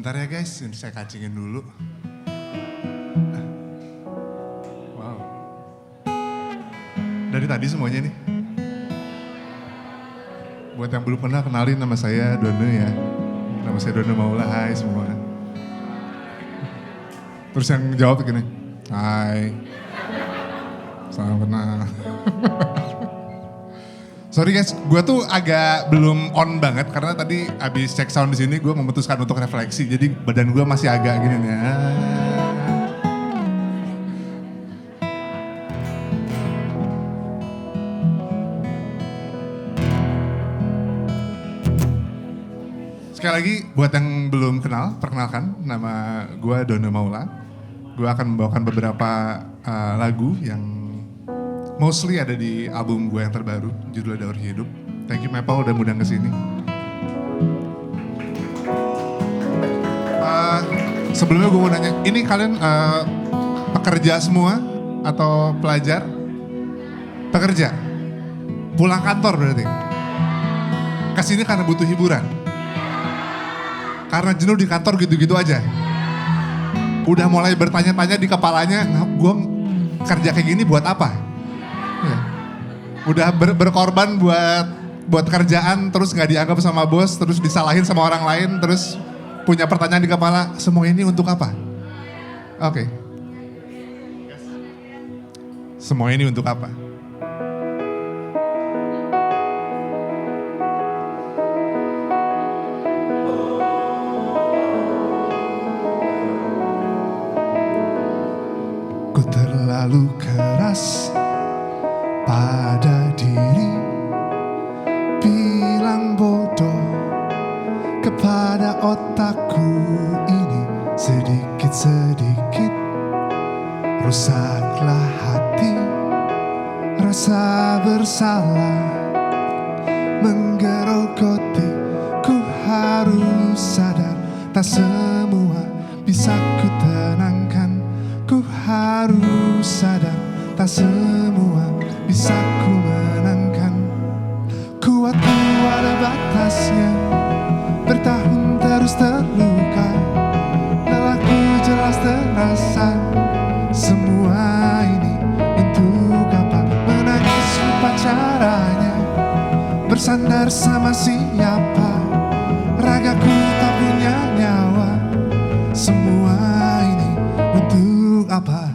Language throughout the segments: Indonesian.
Bentar ya guys, ini saya kancingin dulu. Wow. Dari tadi semuanya nih. Buat yang belum kenal, kenalin nama saya Dono ya. Nama saya Dono Maula, hai semua. Terus yang jawab gini, hai. Salam kenal. Sorry guys, gue tuh agak belum on banget karena tadi abis cek sound di sini gue memutuskan untuk refleksi, jadi badan gue masih agak gini nih. Sekali lagi buat yang belum kenal, perkenalkan nama gue Dono Maula. Gue akan membawakan beberapa lagu yang mostly ada di album gue yang terbaru, judulnya Daur Hidup. Thank you Maple udah ngundang ke sini. Sebelumnya gue mau nanya, ini kalian pekerja semua atau pelajar? Pekerja? Pulang kantor berarti? Kesini karena butuh hiburan? Karena jenuh di kantor gitu-gitu aja? Udah mulai bertanya-tanya di kepalanya, gue kerja kayak gini buat apa? Ya. Udah berkorban buat kerjaan, terus nggak dianggap sama bos, terus disalahin sama orang lain, terus punya pertanyaan di kepala, semua ini untuk apa? Oke. Semua ini untuk apa? Ku terlalu keras pada diri, bilang bodoh kepada otakku ini. Sedikit-sedikit rusaklah hati, rasa bersalah menggerogoti. Ku harus sadar tak semua bisa ku tenangkan. Ku harus sadar tak semua bisa ku menangkan. Kuatku ada batasnya, bertahun terus terluka. Lelahku jelas terasa, semua ini untuk apa? Menangis lupa caranya, bersandar sama siapa? Ragaku tak punya nyawa, semua ini untuk apa?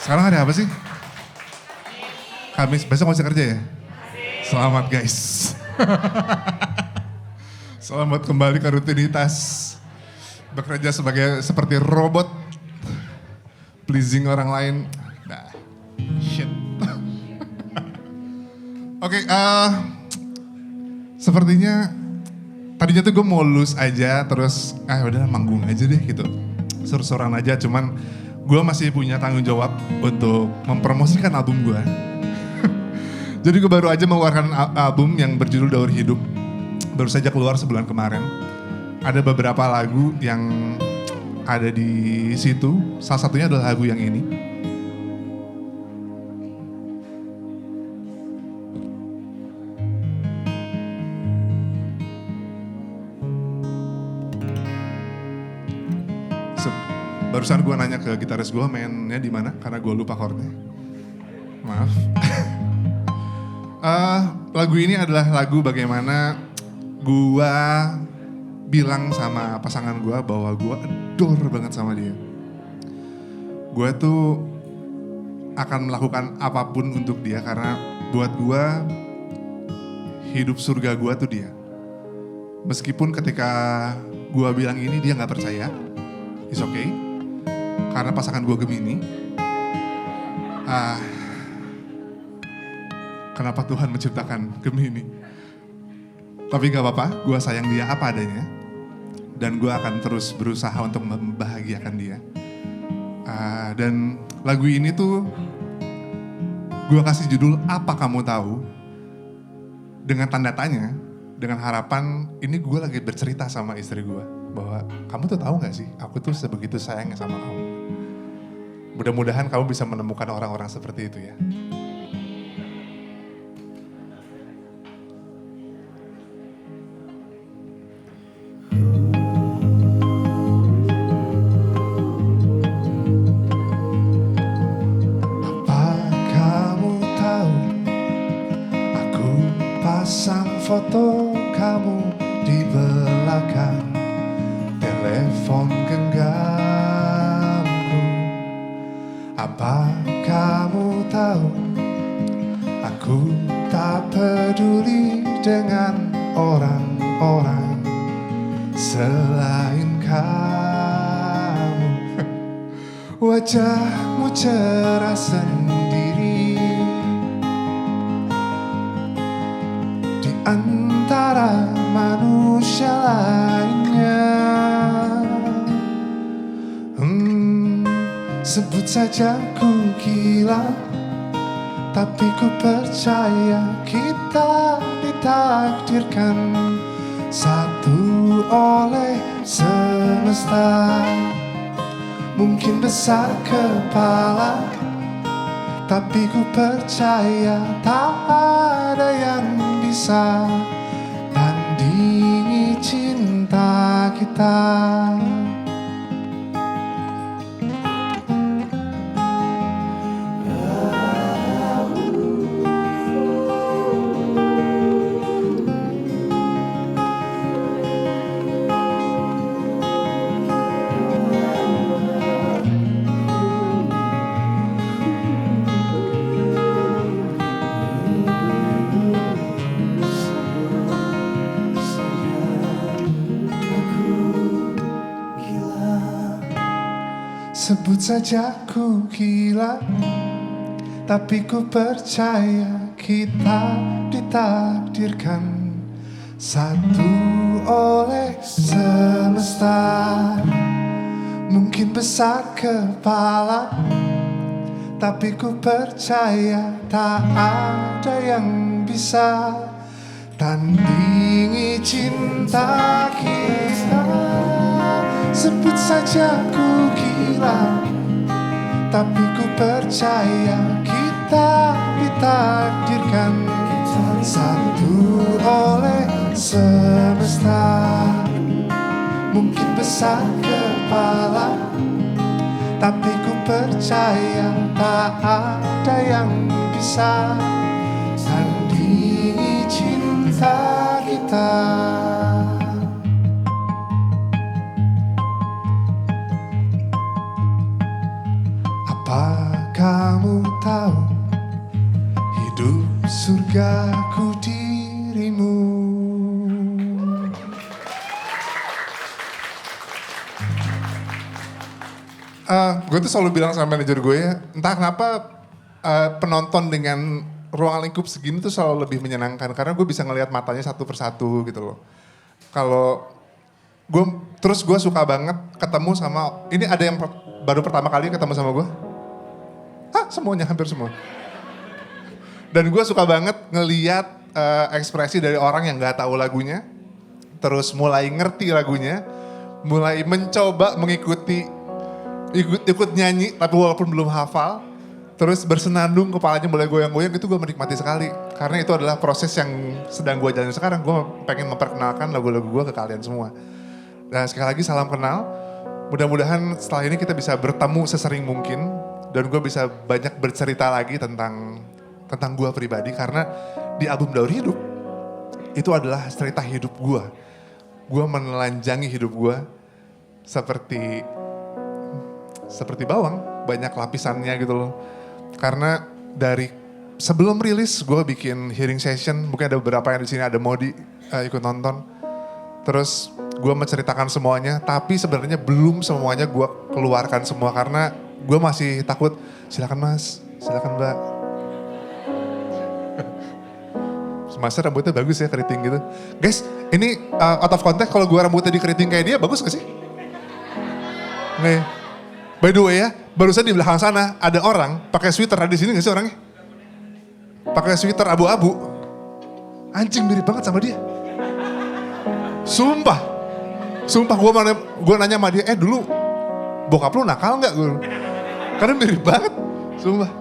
Sekarang hari apa sih? Kamis, besok masih kerja ya? Selamat guys. Selamat kembali ke rutinitas. Bekerja seperti robot. Pleasing orang lain. Nah, shit. Oke, sepertinya tadinya tuh gue mau lulus aja, terus udah manggung aja deh gitu. Sur-suran aja, cuman gue masih punya tanggung jawab untuk mempromosikan album gue. Jadi gue baru aja mengeluarkan album yang berjudul Daur Hidup. Baru saja keluar sebulan kemarin. Ada beberapa lagu yang ada di situ, salah satunya adalah lagu yang ini. Barusan gue nanya ke gitaris gue mainnya di mana karena gue lupa chordnya. Maaf. Lagu ini adalah lagu bagaimana gue bilang sama pasangan gue bahwa gue adore banget sama dia. Gue tuh akan melakukan apapun untuk dia karena buat gue hidup surga gue tuh dia. Meskipun ketika gue bilang ini dia gak percaya, it's okay. Karena pasangan gue Gemini. Kenapa Tuhan menciptakan Gemini? Tapi gak apa-apa, gue sayang dia apa adanya. Dan gue akan terus berusaha untuk membahagiakan dia. Dan lagu ini tuh gue kasih judul Apa Kamu Tahu. Dengan tanda tanya, dengan harapan ini gue lagi bercerita sama istri gue. Bahwa kamu tuh tahu gak sih, aku tuh sebegitu sayangnya sama kamu. Mudah-mudahan kamu bisa menemukan orang-orang seperti itu ya. Apa kamu tahu, aku pasang foto kamu di belakang telepon genggamku. Apa kamu tahu, aku tak peduli dengan orang-orang selain kamu. Wajahmu cerah sendiri di antara manusia lainnya. Sebut saja ku gila, tapi ku percaya kita ditakdirkan satu oleh semesta. Mungkin besar kepala, tapi ku percaya tak ada yang bisa tandingi cinta kita. Sebut saja ku gila, tapi ku percaya kita ditakdirkan satu oleh semesta. Mungkin besar kepala, tapi ku percaya tak ada yang bisa tandingi cinta kita. Sebut saja ku gila, tapi ku percaya kita ditakdirkan satu oleh semesta. Mungkin besar kepala, tapi ku percaya tak ada yang bisa tandingi cinta kita. Apa kamu tahu, hidup surgaku dirimu. Gue tuh selalu bilang sama manajer gue ya, entah kenapa penonton dengan ruang lingkup segini tuh selalu lebih menyenangkan karena gue bisa ngelihat matanya satu persatu gitu loh. Kalau gue suka banget ketemu sama, ini ada yang baru pertama kali ketemu sama gue? Hah, semuanya, hampir semua. Dan gue suka banget ngeliat ekspresi dari orang yang gak tahu lagunya, terus mulai ngerti lagunya, mulai mencoba mengikuti, ikut nyanyi tapi walaupun belum hafal, terus bersenandung kepalanya mulai goyang-goyang, itu gue menikmati sekali. Karena itu adalah proses yang sedang gue jalani sekarang, gue pengen memperkenalkan lagu-lagu gue ke kalian semua. Dan sekali lagi salam kenal, mudah-mudahan setelah ini kita bisa bertemu sesering mungkin, dan gue bisa banyak bercerita lagi tentang gue pribadi, karena di album Daur Hidup itu adalah cerita hidup gue. Gue menelanjangi hidup gue seperti bawang, banyak lapisannya gitu loh. Karena dari sebelum rilis gue bikin hearing session, mungkin ada beberapa yang di sini ada Modi ikut nonton. Terus gue menceritakan semuanya, tapi sebenarnya belum semuanya gue keluarkan semua karena gue masih takut. Silakan Mas, silakan Mbak. Masnya rambutnya bagus ya, keriting gitu. Guys, ini out of context, kalau gue rambutnya dikeriting kayak dia, bagus gak sih? Nih, by the way ya, barusan di belakang sana ada orang pakai sweater, ada di sini gak sih orangnya? Pakai sweater abu-abu. Anjing mirip banget sama dia. Sumpah gue nanya sama dia, dulu bokap lu nakal gak? Karena mirip banget, sumpah.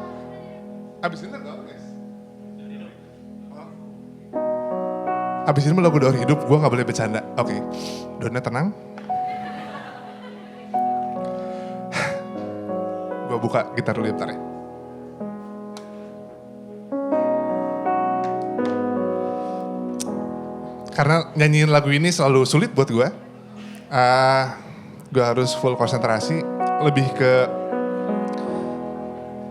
Abis ini gak apa guys? Abis ini lagu Daur Hidup, gue gak boleh bercanda. Oke, Dona tenang. Gue buka gitar dulu bentar ya. Karena nyanyiin lagu ini selalu sulit buat gue. Gue harus full konsentrasi. Lebih ke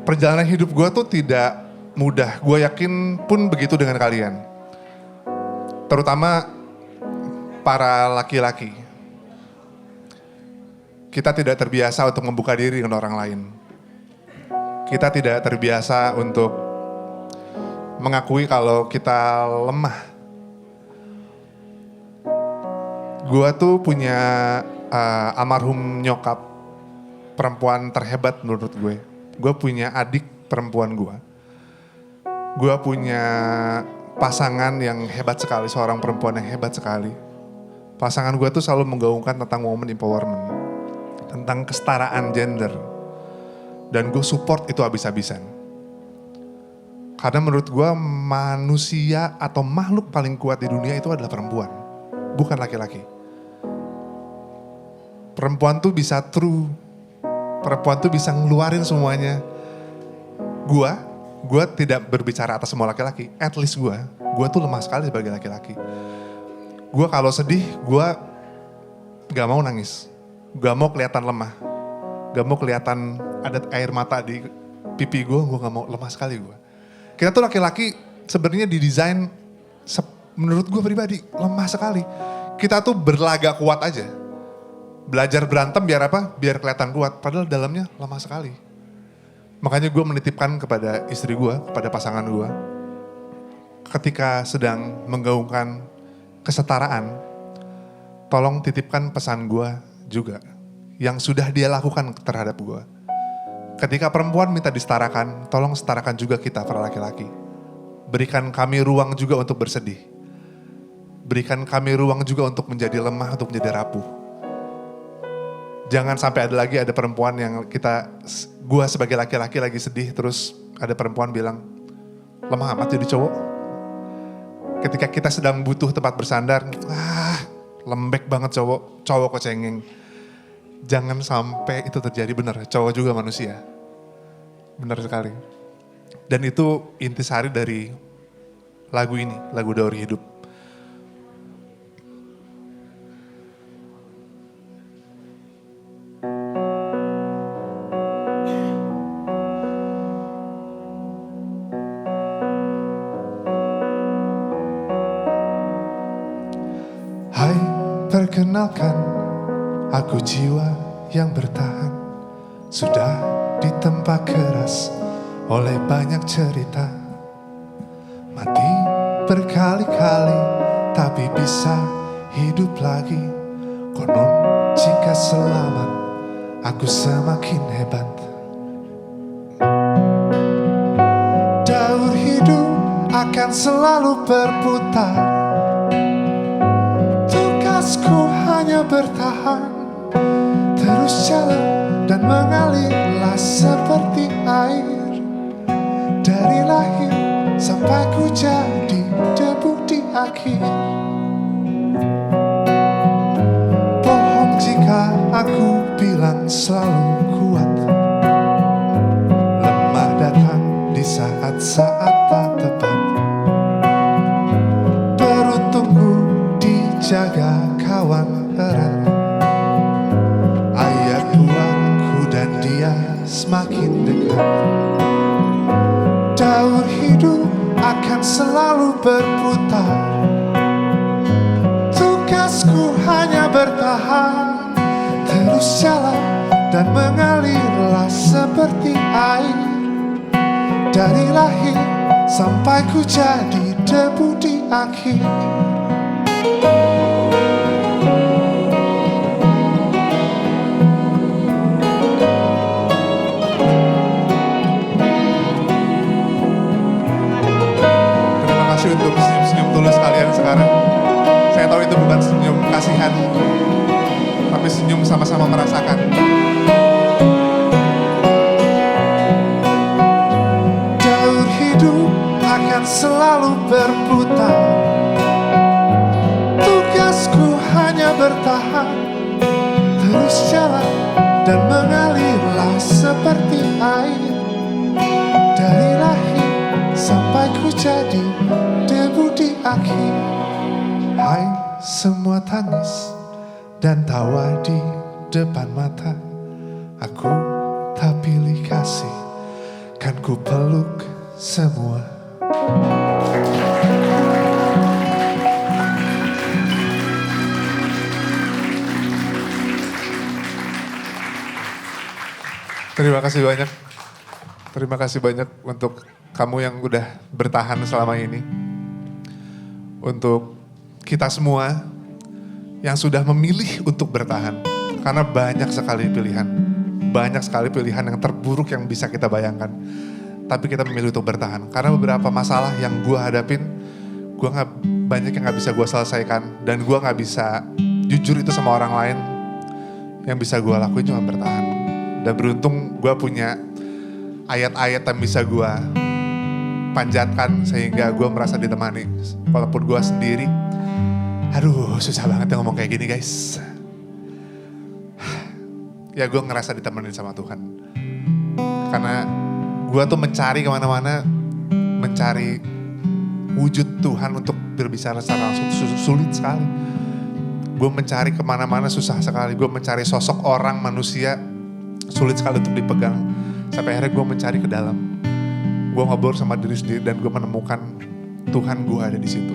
perjalanan hidup gue tuh tidak mudah. Gue yakin pun begitu dengan kalian. Terutama para laki-laki. Kita tidak terbiasa untuk membuka diri dengan orang lain. Kita tidak terbiasa untuk mengakui kalau kita lemah. Gua tuh punya almarhum nyokap perempuan terhebat menurut gue. Gue punya adik perempuan gue. Gue punya pasangan yang hebat sekali, seorang perempuan yang hebat sekali. Pasangan gue tuh selalu menggaungkan tentang women empowerment, tentang kesetaraan gender. Dan gue support itu habis-habisan. Karena menurut gue manusia atau makhluk paling kuat di dunia itu adalah perempuan, bukan laki-laki. Perempuan tuh bisa true, perempuan tuh bisa ngeluarin semuanya. Gue tidak berbicara atas semua laki-laki, at least gue tuh lemah sekali sebagai laki-laki. Gue kalau sedih, gue gak mau nangis, gak mau kelihatan lemah, gak mau kelihatan ada air mata di pipi gue gak mau, lemah sekali gue. Kita tuh laki-laki sebenarnya didesain, menurut gue pribadi, lemah sekali. Kita tuh berlaga kuat aja, belajar berantem biar apa? Biar kelihatan kuat, padahal dalamnya lemah sekali. Makanya gue menitipkan kepada istri gue, kepada pasangan gue, ketika sedang menggaungkan kesetaraan, tolong titipkan pesan gue juga, yang sudah dia lakukan terhadap gue. Ketika perempuan minta disetarakan, tolong setarakan juga kita para laki-laki. Berikan kami ruang juga untuk bersedih. Berikan kami ruang juga untuk menjadi lemah, untuk menjadi rapuh. Jangan sampai ada perempuan yang gue sebagai laki-laki lagi sedih, terus ada perempuan bilang, lemah amat jadi cowok. Ketika kita sedang butuh tempat bersandar, lembek banget cowok kok cengeng. Jangan sampai itu terjadi, benar, cowok juga manusia. Benar sekali. Dan itu intisari dari lagu ini, lagu Daur Hidup. Perkenalkan, aku jiwa yang bertahan, sudah ditempa keras oleh banyak cerita. berkali-kali tapi bisa hidup lagi. Konon jika selamat aku semakin hebat. Daur hidup akan selalu berputar. Tugasku hanya bertahan, terus jalan dan mengalirlah seperti air. Dari lahir sampai ku jadi debu di akhir. Bohong jika aku bilang selalu kuat. Lemah datang di saat-saat tak tepat. Beruntungku dijaga kawan erat. Ayat buatku dan dia semakin dekat. Daur hidup akan selalu berputar. Tugasku hanya bertahan, terus jalan dan mengalirlah seperti air. Dari lahir sampai ku jadi debu di akhir. Untuk senyum-senyum tulus kalian sekarang. Saya tahu itu bukan senyum kasihan, tapi senyum sama-sama merasakan. Daur hidup akan selalu berputar. Tugasku hanya bertahan, terus jalan dan mengalirlah seperti air. Dari lahir sampai ku jadi debu di akhir. Hai semua tangis dan tawa di depan mata. Aku tak pilih kasih, kan ku peluk semua. Terima kasih banyak. Terima kasih banyak untuk kamu yang udah bertahan selama ini. Untuk kita semua yang sudah memilih untuk bertahan. Karena banyak sekali pilihan. Banyak sekali pilihan yang terburuk yang bisa kita bayangkan. Tapi kita memilih untuk bertahan. Karena beberapa masalah yang gue hadapin, banyak yang gak bisa gue selesaikan. Dan gue gak bisa jujur itu sama orang lain. Yang bisa gue lakuin cuma bertahan. Dan beruntung gue punya ayat-ayat yang bisa gue panjatkan sehingga gue merasa ditemani. Walaupun gue sendiri, aduh susah banget ya ngomong kayak gini guys. Ya gue ngerasa ditemenin sama Tuhan. Karena gue tuh mencari kemana-mana, mencari wujud Tuhan untuk berbicara secara langsung sulit sekali. Gue mencari kemana-mana susah sekali. Gue mencari sosok orang manusia sulit sekali untuk dipegang. Sampai akhirnya gue mencari ke dalam. Gue ngobrol sama diri sendiri dan gue menemukan Tuhan gue ada di situ.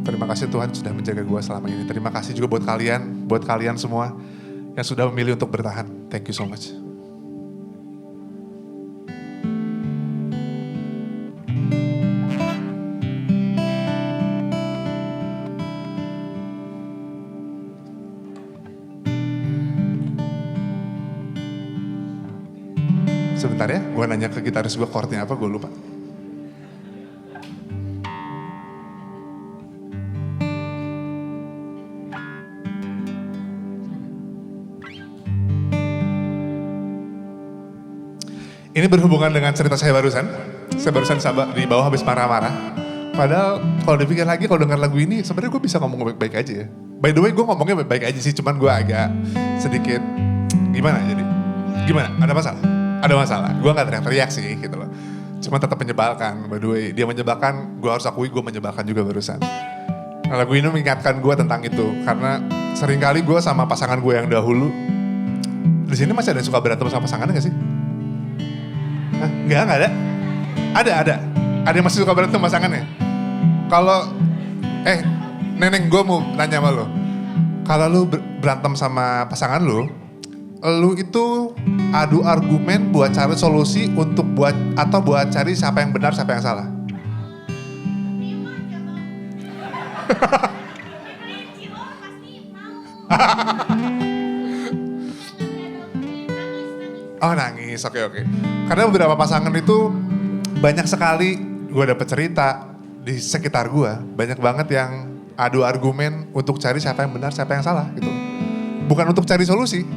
Terima kasih Tuhan sudah menjaga gue selama ini. Terima kasih juga buat kalian semua yang sudah memilih untuk bertahan. Thank you so much. Sebentar ya, gue nanya ke gitaris gue chordnya apa, gue lupa. Ini berhubungan dengan cerita saya barusan. Saya barusan di bawah habis marah-marah. Padahal kalau dipikir lagi, kalau dengar lagu ini, sebenarnya gue bisa ngomong baik-baik aja ya. By the way, gue ngomongnya baik-baik aja sih, cuman gue agak sedikit, gimana jadi? Gimana? Ada masalah? Ada masalah, gue gak teriak-teriak sih gitu loh. Cuma tetap menyebalkan, by the way. Dia menyebalkan, gue harus akui gue menyebalkan juga barusan. Nah, lagu ini mengingatkan gue tentang itu. Karena seringkali gue sama pasangan gue yang dahulu, di sini masih ada yang suka berantem sama pasangannya gak sih? Hah? Gak ada? Ada. Ada yang masih suka berantem sama pasangannya? Kalau, Neneng gue mau nanya sama lo. Kalau lu berantem sama pasangan lu itu adu argumen buat cari solusi untuk buat cari siapa yang benar, siapa yang salah. Oh nangis, oke. Karena beberapa pasangan itu banyak sekali gue dapet cerita di sekitar gue. Banyak banget yang adu argumen untuk cari siapa yang benar, siapa yang salah gitu. Bukan untuk cari solusi,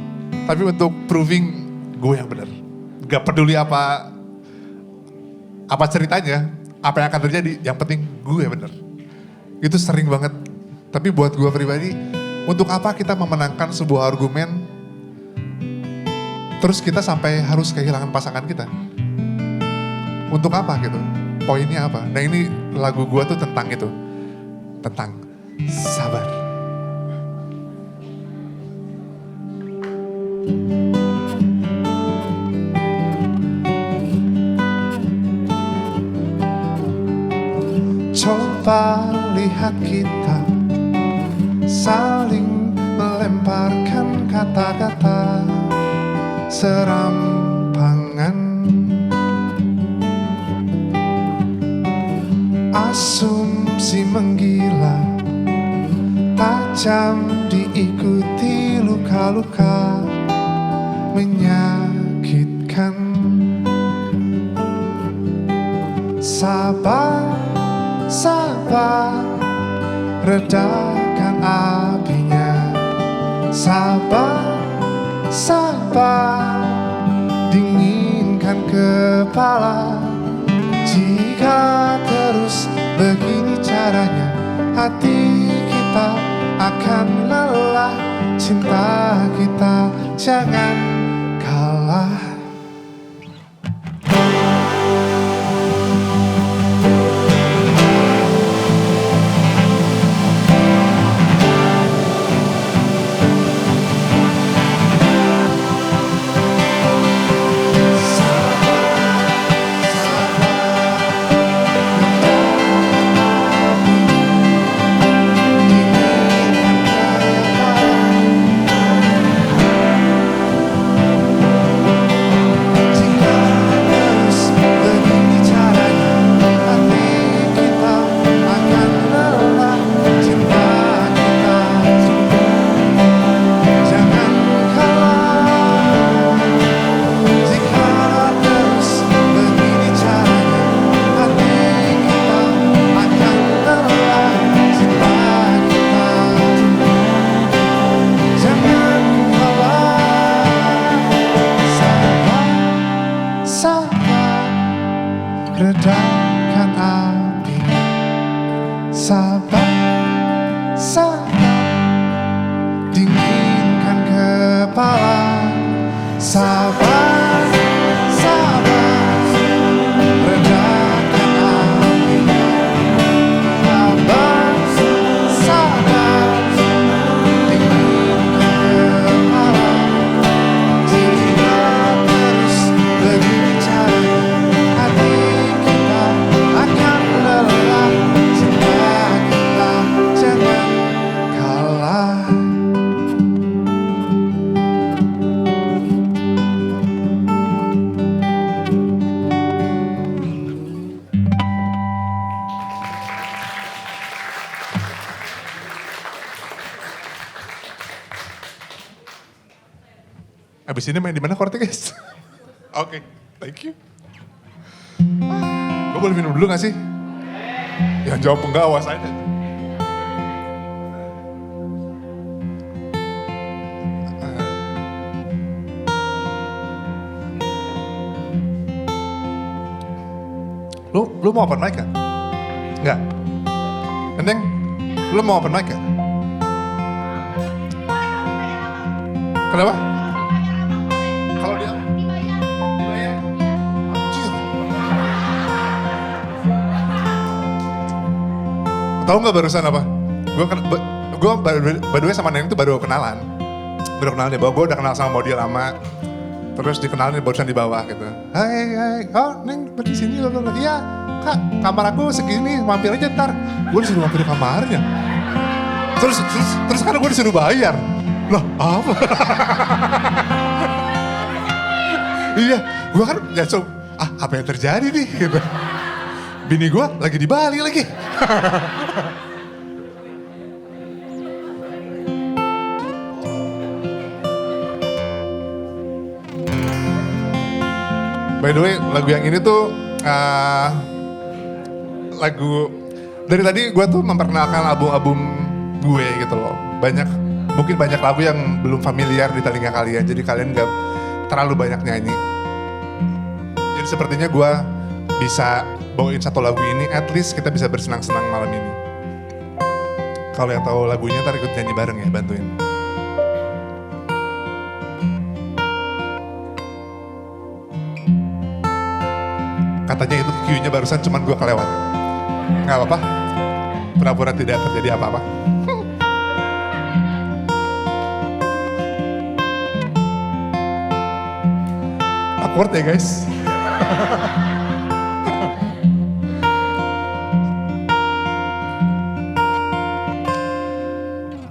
tapi untuk proving gue yang benar. Gak peduli apa ceritanya, apa yang akan terjadi, yang penting gue yang benar. Itu sering banget. Tapi buat gue pribadi, untuk apa kita memenangkan sebuah argumen terus kita sampai harus kehilangan pasangan kita? Untuk apa gitu? Poinnya apa? Nah ini lagu gue tuh tentang itu. Tentang sabar. Coba lihat kita saling melemparkan kata-kata serampangan, asumsi menggila, tajam diikuti luka-luka menyakitkan. Sabar, sabar, redakan apinya. Sabar, sabar, dinginkan kepala. Jika terus begini caranya, hati kita akan lelah. Cinta kita jangan kalah. Redakan api, sabar, sabar, dinginkan kepala. Sabar, sabar, redakan api. Sabar, sabar, dinginkan kepala. Jika terus begini caranya, hati kita akan lelah. Cinta kita jangan kalah. Abis ini main di mana korte guys? Oke, thank you. Gue boleh minum dulu gak sih? Yang jawab enggak, awas aja. Lu mau open mic gak? Enggak? Nendeng, lu mau open mic gak? Kenapa? Kalau dia dibayar. Anjir. Tahu nggak barusan apa? Gue by the way sama Neng itu baru kenalan. Baru kenalan di bawah, gue udah kenal sama model lama. Terus dikenalin barusan di bawah gitu. Hai, oh Neng di sini loh. Iya, Kak, kamar aku segini, mampir aja ntar. Gue disuruh mampir di kamarnya. Terus kan gue disuruh bayar. Loh, apa? Iya, gue kan langsung, apa yang terjadi nih? Gitu. Bini gue lagi di Bali lagi. By the way, lagu yang ini tuh lagu dari tadi gue tuh memperkenalkan album-album gue gitu loh. Mungkin banyak lagu yang belum familiar di telinga kalian, jadi kalian gak terlalu banyak nyanyi. Jadi sepertinya gue bisa bawain satu lagu ini, at least kita bisa bersenang-senang malam ini. Kalau yang tahu lagunya ntar ikut nyanyi bareng ya, bantuin. Katanya itu cue-nya barusan cuman gue kelewat. Gak apa-apa, pura-pura tidak terjadi apa-apa. Awkward ya guys.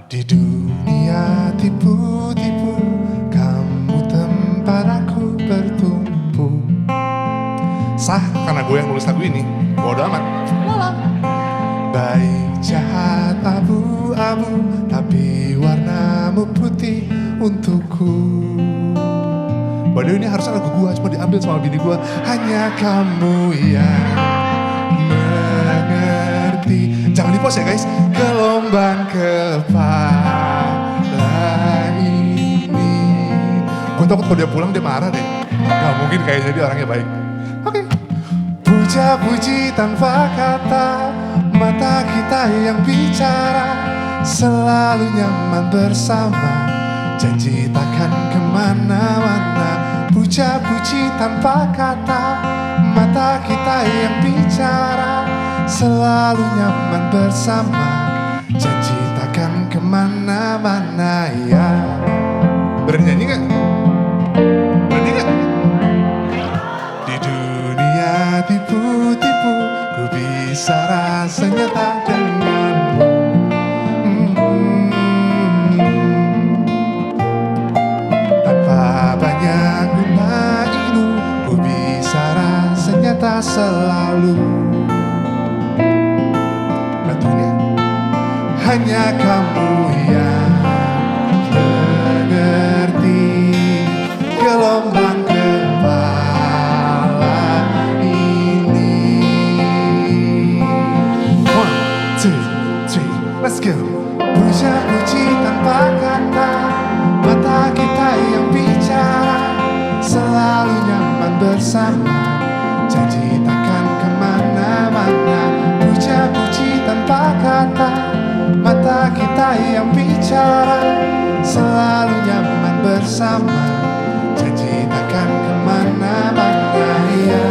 Di dunia tipu-tipu, kamu tempat aku bertumpu. Sah, karena gue yang nulis lagu ini, bodo amat. Baik jahat abu-abu, tapi warnamu putih untukku. Padahal ini harusnya lagu gue, cuma diambil sama bini gue. Hanya kamu yang mengerti. Jangan di pause ya guys. Gelombang kepala ini. Gue takut kalau dia pulang dia marah deh. Gak mungkin kayaknya dia orangnya baik. Oke. Puja-puji tanpa kata, mata kita yang bicara, selalu nyaman bersama, janji takkan kemana-mana. Puja-puji tanpa kata, mata kita yang bicara, selalu nyaman bersama, janji takkan kemana-mana ya. Berani nyanyi gak? Berani gak? Di dunia tipu-tipu, ku bisa rasanya tak denganmu. Tanpa banyak guna ku bisa rasanya tak selalu. Batunya hanya kamu yang mengerti gelombang kepala ini. 1, 2, 3, let's go. Puja-puji tanpa kata, mata kita yang bicara, selalu nyaman bersama, janji takkan kemana-mana. Puja-puji tanpa kata, mata kita yang bicara, selalu nyaman bersama, janji takkan kemana-mana ya.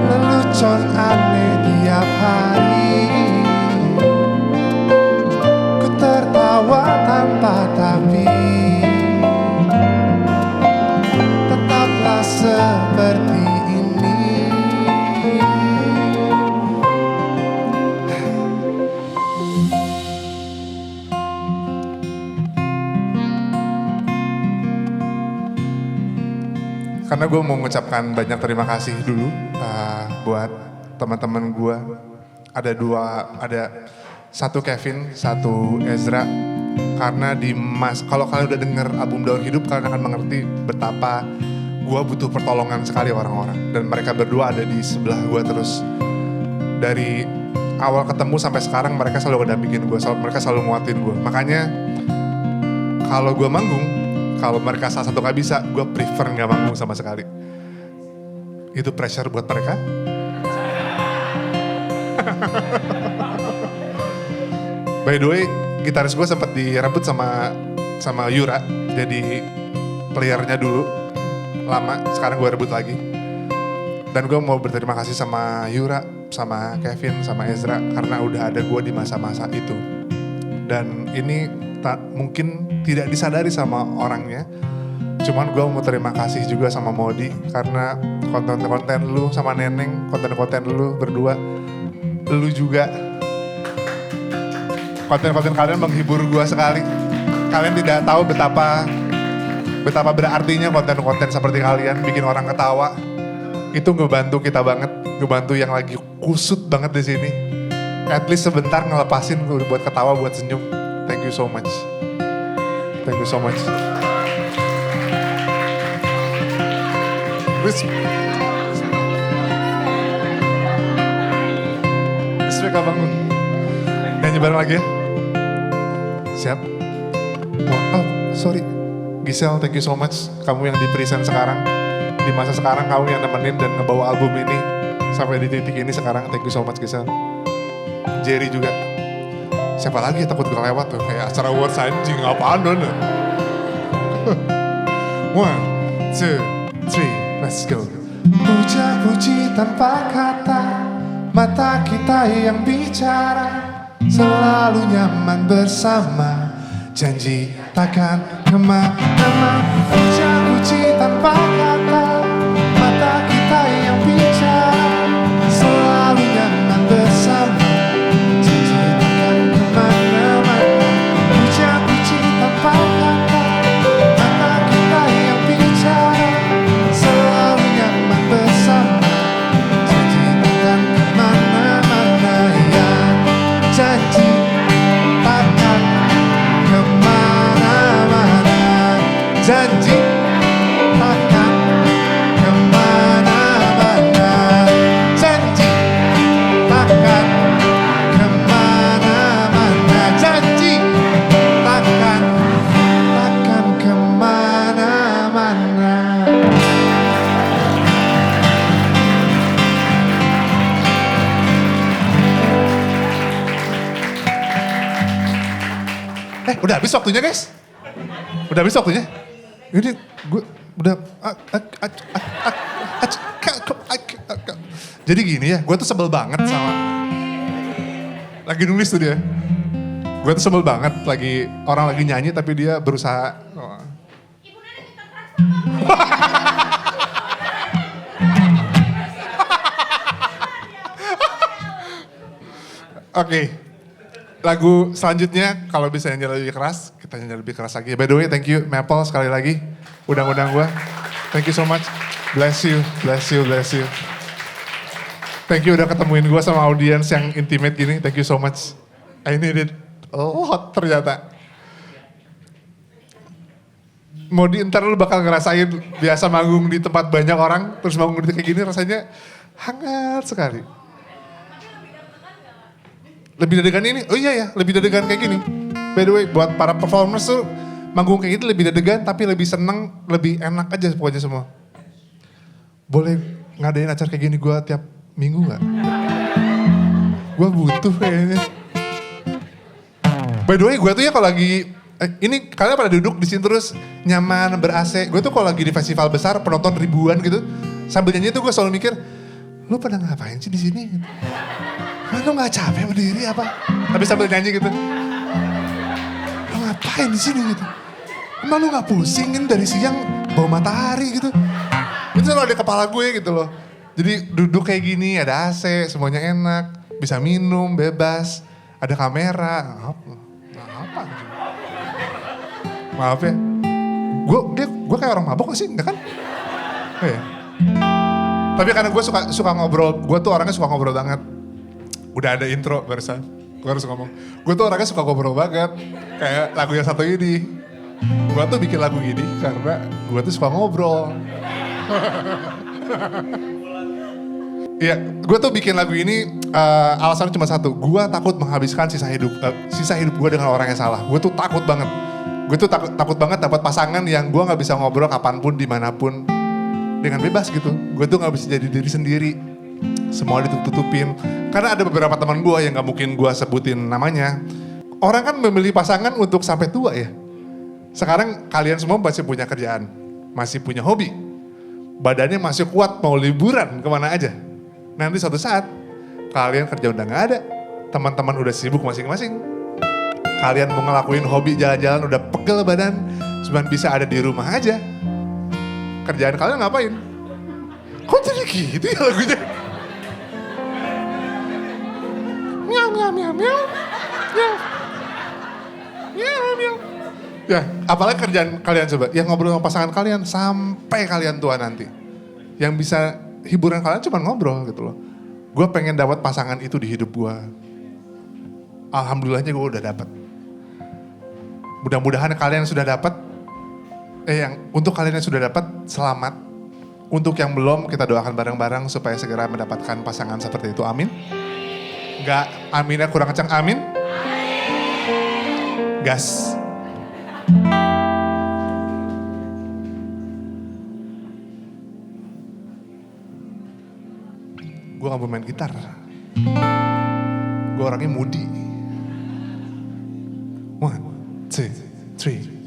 Lelucon aneh tiap hari, ku tertawa tanpa tapi, tetaplah seperti ini. Karena gue mau mengucapkan banyak terima kasih dulu buat teman-teman gue. Ada satu Kevin, satu Ezra. Karena kalau kalian udah denger album Daun Hidup, kalian akan mengerti betapa gue butuh pertolongan sekali orang-orang. Dan mereka berdua ada di sebelah gue terus. Dari awal ketemu sampai sekarang mereka selalu ngedampingin gue, mereka selalu nguatin gue. Makanya kalau gue manggung, kalau mereka salah satu gak bisa, gue prefer gak manggung sama sekali. Itu pressure buat mereka. By the way, gitaris gue sempat direbut sama Yura. Jadi playernya dulu lama, sekarang gue rebut lagi. Dan gue mau berterima kasih sama Yura, sama Kevin, sama Ezra. Karena udah ada gue di masa-masa itu. Dan ini mungkin tidak disadari sama orangnya. Cuman gue mau terima kasih juga sama Modi. Karena konten-konten lu sama Neneng, konten-konten lu berdua, lu juga. Konten-konten kalian menghibur gue sekali. Kalian tidak tahu betapa berartinya konten-konten seperti kalian. Bikin orang ketawa. Itu ngebantu kita banget. Ngebantu yang lagi kusut banget di sini. At least sebentar ngelepasin buat ketawa, buat senyum. Thank you so much. Thank you so much. Respect bangun. Nyanyi bareng lagi ya. Siap. Wah, sorry. Giselle, thank you so much. Kamu yang di present sekarang. Di masa sekarang kamu yang nemenin dan ngebawa album ini. Sampai di titik ini sekarang. Thank you so much Giselle. Jerry juga. Siapa lagi takut kelewat tuh. Kayak acara awards anjing. Apaan dong. 1, 2, 3, let's go. Puja-puji tanpa kata, mata kita yang bicara, selalu nyaman bersama, janji takkan kemana-mana. Puja-puji tanpa kata, mata kita yang bicara, selalu nyaman bersama, janji takkan kemana-mana. Puja-puji tanpa kata, mata kita yang bicara, selalu nyaman bersama, janji takkan kemana-mana. Ya, janji takkan kemana-mana, janji takkan kemana-mana, janji takkan kemana-mana, janji takkan kemana-mana. Udah habis waktunya guys. Udah habis waktunya. Ini gue udah. Jadi gini ya, gue tuh sebel banget sama. Lagi nulis tuh dia. Gue tuh sebel banget orang lagi nyanyi tapi dia berusaha. Oke. Lagu selanjutnya kalau bisa nyanyi lebih keras, kita nyanyi lebih keras lagi. By the way, thank you Maple sekali lagi. Undang-undang gue. Thank you so much. Bless you, bless you, bless you. Thank you udah ketemuin gue sama audiens yang intimate gini. Thank you so much. I need it. Oh, hot ternyata. Modi, ntar lu bakal ngerasain biasa manggung di tempat banyak orang, terus manggung di kayak gini rasanya hangat sekali. Lebih deg-degan ini, oh iya ya, lebih deg-degan kayak gini. By the way, buat para performers tuh, manggung kayak gitu lebih deg-degan, tapi lebih seneng, lebih enak aja pokoknya semua. Boleh ngadain acara kayak gini gue tiap minggu gak? Gue butuh kayaknya. By the way, gue tuh ya kalau lagi, ini kalian pada duduk di sini terus nyaman, ber-AC. Gue tuh kalau lagi di festival besar, penonton ribuan gitu, sambil nyanyi tuh gue selalu mikir, lu pada ngapain sih di sini? Lu gak capek berdiri apa? Tapi sambil nyanyi gitu. Lu ngapain di sini gitu? Emang lu gak pusingin dari siang bawa matahari gitu? Itu selalu ada kepala gue gitu loh. Jadi duduk kayak gini, ada AC, semuanya enak. Bisa minum, bebas. Ada kamera. Apa? Maaf ya. Gue kayak orang mabok gak sih? Enggak kan? Ya. Tapi karena gue suka ngobrol. Gue tuh orangnya suka ngobrol banget. Udah ada intro barusan, gue harus ngomong. Gue tuh orangnya suka ngobrol banget, kayak lagu yang satu ini. Gue tuh bikin lagu ini karena gue tuh suka ngobrol. Iya, gue tuh bikin lagu ini alasannya cuma satu. Gue takut menghabiskan sisa hidup gue dengan orang yang salah. Gue tuh takut banget. Gue tuh takut banget dapat pasangan yang gue nggak bisa ngobrol kapanpun, dimanapun, dengan bebas gitu. Gue tuh nggak bisa jadi diri sendiri. Semua ditutup-tutupin. Karena ada beberapa teman gue yang gak mungkin gue sebutin namanya. Orang kan memilih pasangan untuk sampai tua ya. Sekarang kalian semua masih punya kerjaan. Masih punya hobi. Badannya masih kuat mau liburan kemana aja. Nanti suatu saat kalian kerja udah gak ada. Teman-teman udah sibuk masing-masing. Kalian mau ngelakuin hobi jalan-jalan udah pegel badan. Cuman bisa ada di rumah aja. Kerjaan kalian ngapain? Kok jadi gitu ya lagunya? Miau, miau, miau, miau. Miau. Miau, miau. Ya, apalagi kerjaan kalian coba. Yang ngobrol sama pasangan kalian sampai kalian tua nanti. Yang bisa hiburan kalian cuma ngobrol gitu loh. Gue pengen dapat pasangan itu di hidup gue. Alhamdulillahnya gue udah dapat. Mudah-mudahan kalian sudah dapat. Untuk kalian yang sudah dapat, selamat. Untuk yang belum, kita doakan bareng-bareng supaya segera mendapatkan pasangan seperti itu. Amin. Enggak, aminnya kurang kencang. Amin. Gas. Gue gak mau main gitar. Gue orangnya moody. 1, 2, 3.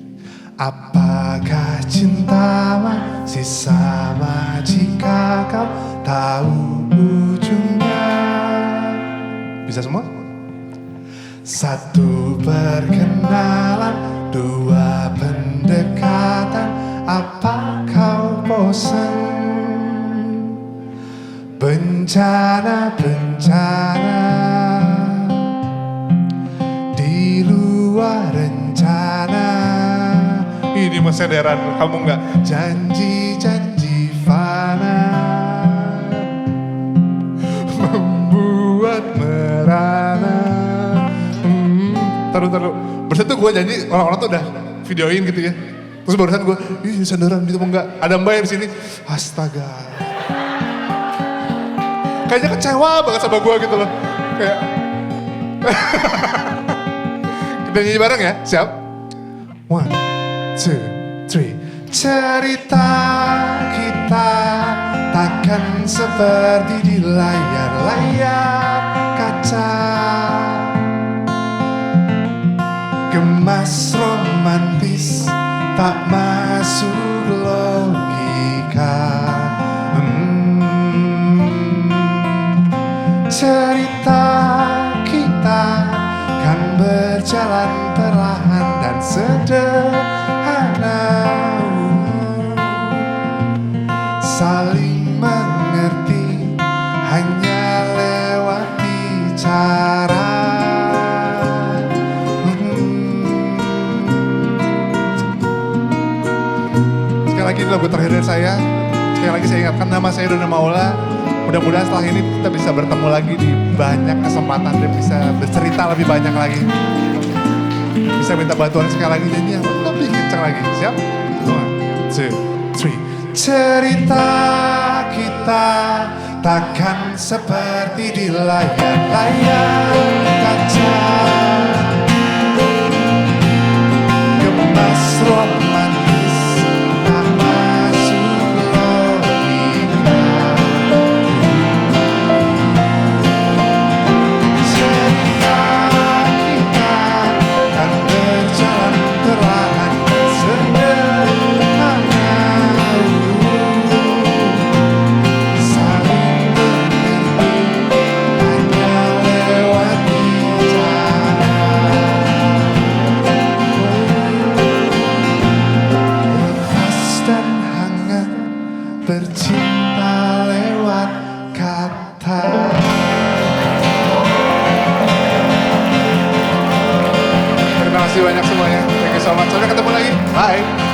Apakah cinta masih sama jika kau tahu ujungnya? Bisa semua? 1 perkenalan, 2 pendekatan. Apa kau bosan? Bencana-bencana di luar rencana. Ini mas sederan, kamu enggak? Janji-janji fana membuat merana. Taruh. Barusan tuh gue janji, orang-orang tuh udah videoin gitu ya. Terus barusan gue, ih sederan gitu enggak? Ada mbak yang di sini, astaga. Kayaknya kecewa banget sama gue gitu loh. Kayak kita nyanyi bareng ya, siap? 1, 2, 3. Cerita kita takkan seperti di layar-layar kaca. Gemas romantis tak masuk logika. Cerita kita kan berjalan perlahan dan sederhana. Saling mengerti hanya lewat bicara. Sekali lagi ini lagu terakhir dari saya. Sekali lagi saya ingatkan, nama saya Dona Maula. Mudah-mudahan setelah ini kita bisa bertemu lagi di banyak kesempatan dan bisa bercerita lebih banyak lagi. Bisa minta bantuan sekali lagi jadi yang lebih kencang lagi. Siap? 1, 2, 3. Cerita kita takkan seperti di layar-layar kaca. Gemas romantis tak masuk logika. Cerita kita kan berjalan perlahan sederhana. Saling mengerti hanya lewat bicara. Lepas dan hangat bercinta lewat kata. Terima kasih banyak semuanya. Thank you so much. Sampai ketemu lagi. Bye.